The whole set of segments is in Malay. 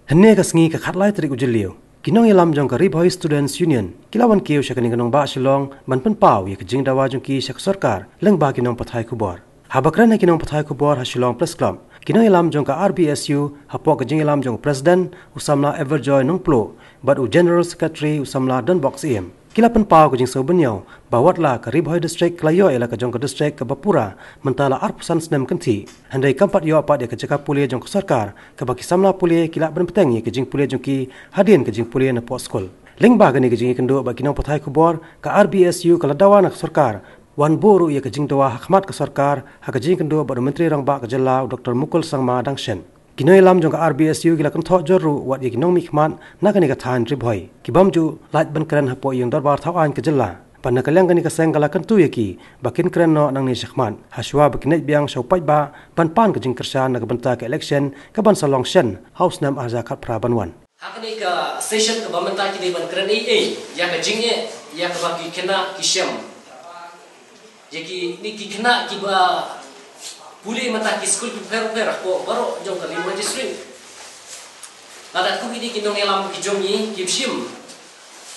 Henne ka sngi ka khatlai trik ujeliu. Kinong ilam jong ka Bhoi Students Union. Kilawan kiu syakani kanong ba silong ban pen pau ye kjing dawa jong ki syak sarkar leng ba kinong pathai kubor. Habakran na kinong pathai kubor ha silong plus club. Kinong ilam jong ka Rbsu hapo kjing ilam jong president usamla Everjoy nongplo but u general secretary usamla Donbox em. Kilapan pau kjing so benyau bawatla ka Bhoi district klayo ela ka jong ka district ka Bapura mentala arpusan snem kanti. Handai kampat yo apat ya ka jaka pulia jong ka sarkar ka baki samla pulia kilap ban petang ye kjing pulia jong ki hadin kjing pulia na po skol. Leng ba gani kjing kendo ba kinong pathai kubor ka Rbsu kala dawana ka sarkar wan boru ye kjing dawa Khmat ka sarkar ha kjing kendo ba menteri rang ba ka jela Dr. Mukul Sangma Dangshen. Kinoi lam jong ka Rbsu gila kan tho joru wat ye Nongmih Khmat na kani ka than Bhoi kibam ju lait ban kran hapo Ïing Dorbar thawan ka jela pan kalyang kani ka sengala kan tu ye ki bakin kran no nang ni Khmat haswa bakin biang shaupai ba pan pan ka jing kersa na ka banta ka election ka ban salong shen house nam arza khat pra banwan hakani ka session ka bamanta ki ban kran ei ya ka jingye ya ka baki kena kishem ye ki ni ki kena ki ba puli mata ki school ki fer ko baro jong ka Bhoi district ada ku ni ki nong elam ki jongi ki shim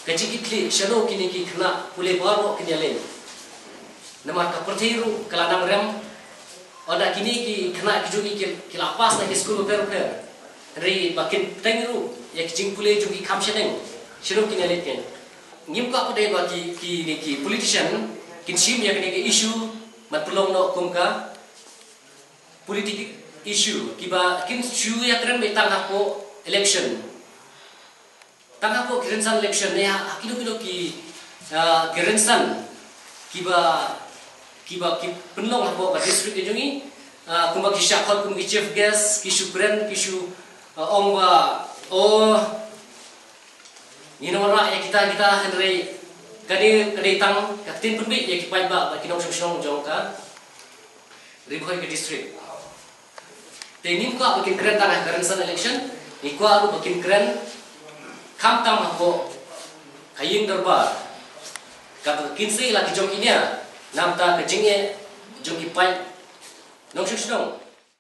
ka jikitli shano ki ni ki khna puli baro ki nyalen namar ka pertiru kala nam rem ada kini ki khna ki jongi ki lapas na ki school fer ri bakin tengru ya ki jing puli jongi kham sheneng shino ki nyalen ken ngim ka pade ba ki ni ki politician kin shim ya ki issue mat pulong no kumka politik issue kiba kin chu ya tren betang hapo election tang hapo kirensan election ne kilo ki kirensan kiba ki penlong hapo ba district jungi kumba ki shakhot kum ki chief guest ki supren ki su ong ba o ninora ya kita henry kadi tang katin penbi ya ki pai ba kinong song jong ka Bhoi ke district Tenim ko bakin keren tanah kerensan election, iko aku bakin keren kam tam ako Ïing Dorbar. Kata kinsi lagi jom ini ya, namta kejengnya jom ipai nong